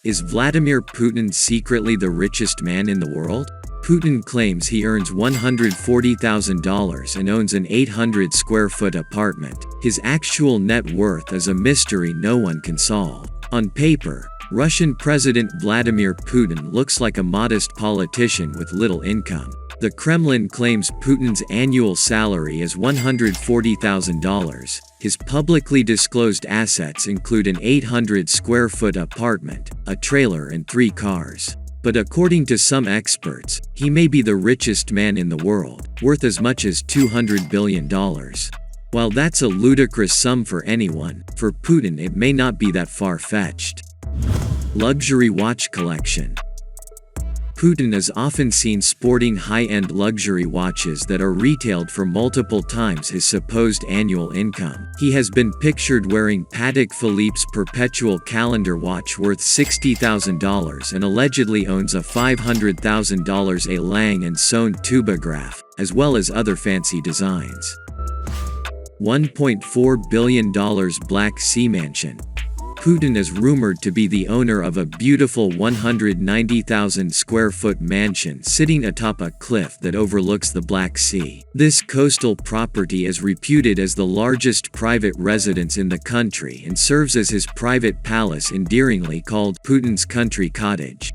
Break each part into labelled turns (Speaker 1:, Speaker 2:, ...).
Speaker 1: Is Vladimir Putin secretly the richest man in the world? Putin claims he earns $140,000 and owns an 800-square-foot apartment. His actual net worth is a mystery no one can solve. On paper, Russian President Vladimir Putin looks like a modest politician with little income. The Kremlin claims Putin's annual salary is $140,000. His publicly disclosed assets include an 800-square-foot apartment, a trailer and 3 cars. But according to some experts, he may be the richest man in the world, worth as much as $200 billion. While that's a ludicrous sum for anyone, for Putin it may not be that far-fetched. Luxury watch collection. Putin is often seen sporting high-end luxury watches that are retailed for multiple times his supposed annual income. He has been pictured wearing Patek Philippe's perpetual calendar watch worth $60,000 and allegedly owns a $500,000 a Lang & Son tubograph, as well as other fancy designs. $1.4 billion Black Sea Mansion. Putin is rumored to be the owner of a beautiful 190,000-square-foot mansion sitting atop a cliff that overlooks the Black Sea. This coastal property is reputed as the largest private residence in the country and serves as his private palace, endearingly called Putin's Country Cottage.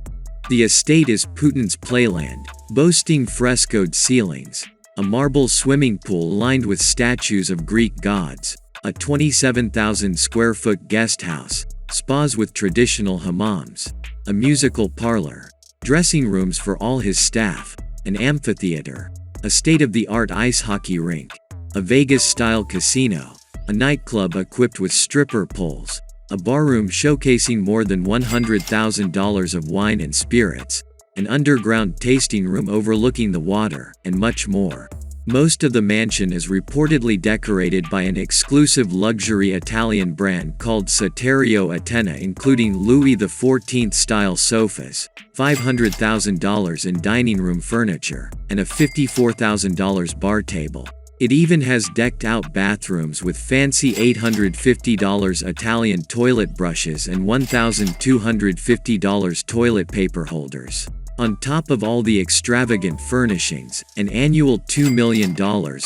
Speaker 1: The estate is Putin's playland, boasting frescoed ceilings, a marble swimming pool lined with statues of Greek gods, a 27,000-square-foot guest house, spas with traditional hammams, a musical parlor, dressing rooms for all his staff, an amphitheater, a state-of-the-art ice hockey rink, a Vegas-style casino, a nightclub equipped with stripper poles, a barroom showcasing more than $100,000 of wine and spirits, an underground tasting room overlooking the water, and much more. Most of the mansion is reportedly decorated by an exclusive luxury Italian brand called Saterio Atena, including Louis XIV-style sofas, $500,000 in dining room furniture, and a $54,000 bar table. It even has decked-out bathrooms with fancy $850 Italian toilet brushes and $1,250 toilet paper holders. On top of all the extravagant furnishings, an annual $2 million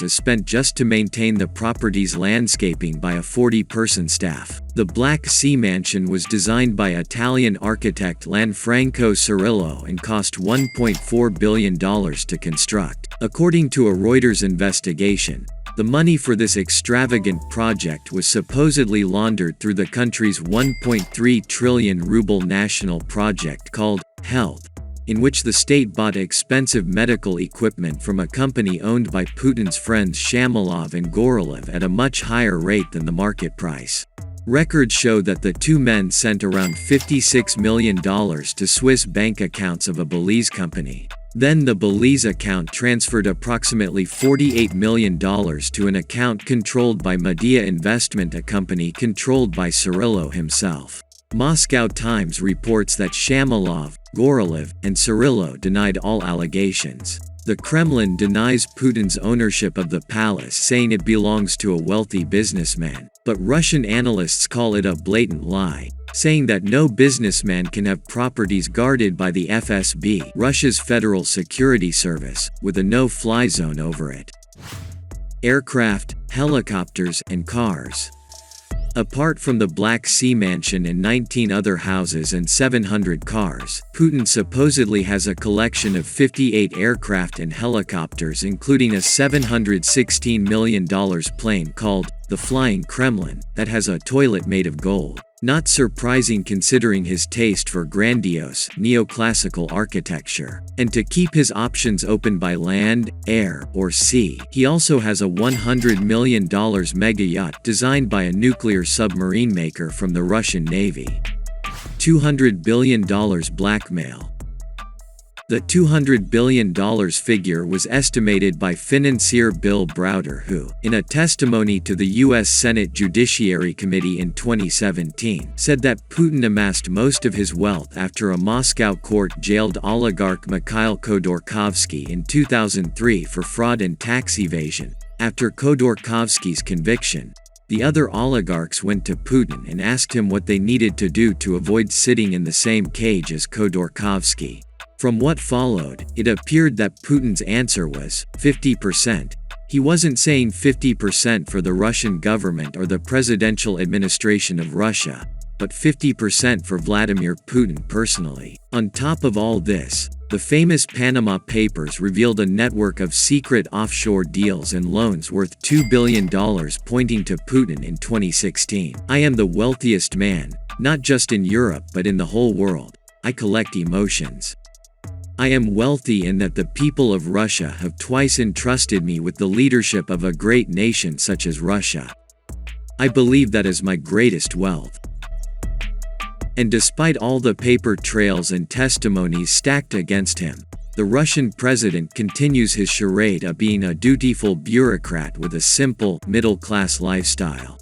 Speaker 1: is spent just to maintain the property's landscaping by a 40-person staff. The Black Sea Mansion was designed by Italian architect Lanfranco Cirillo and cost $1.4 billion to construct. According to a Reuters investigation, the money for this extravagant project was supposedly laundered through the country's 1.3 trillion ruble national project called Health, in which the state bought expensive medical equipment from a company owned by Putin's friends Shamalov and Gorolev at a much higher rate than the market price. Records show that the two men sent around $56 million to Swiss bank accounts of a Belize company. Then the Belize account transferred approximately $48 million to an account controlled by Medea Investment, a company controlled by Cirillo himself. Moscow Times reports that Shamalov, Gorolev, and Cirillo denied all allegations. The Kremlin denies Putin's ownership of the palace, saying it belongs to a wealthy businessman, but Russian analysts call it a blatant lie, saying that no businessman can have properties guarded by the FSB, Russia's Federal Security Service, with a no-fly zone over it. Aircraft, helicopters, and cars. Apart from the Black Sea Mansion and 19 other houses and 700 cars, Putin supposedly has a collection of 58 aircraft and helicopters, including a $716 million plane called the Flying Kremlin that has a toilet made of gold. Not surprising considering his taste for grandiose, neoclassical architecture. And to keep his options open by land, air, or sea, he also has a $100 million mega yacht designed by a nuclear submarine maker from the Russian Navy. $200 billion Blackmail. The $200 billion figure was estimated by financier Bill Browder, who, in a testimony to the U.S. Senate Judiciary Committee in 2017, said that Putin amassed most of his wealth after a Moscow court jailed oligarch Mikhail Khodorkovsky in 2003 for fraud and tax evasion. After Khodorkovsky's conviction, The other oligarchs went to Putin and asked him what they needed to do to avoid sitting in the same cage as Khodorkovsky. From what followed, it appeared that Putin's answer was 50%. He wasn't saying 50% for the Russian government or the presidential administration of Russia, but 50% for Vladimir Putin personally. On top of all this, the famous Panama Papers revealed a network of secret offshore deals and loans worth $2 billion pointing to Putin in 2016. I am the wealthiest man, not just in Europe but in the whole world. I collect emotions. I am wealthy in that the people of Russia have twice entrusted me with the leadership of a great nation such as Russia. I believe that is my greatest wealth. And despite all the paper trails and testimonies stacked against him, the Russian president continues his charade of being a dutiful bureaucrat with a simple, middle-class lifestyle.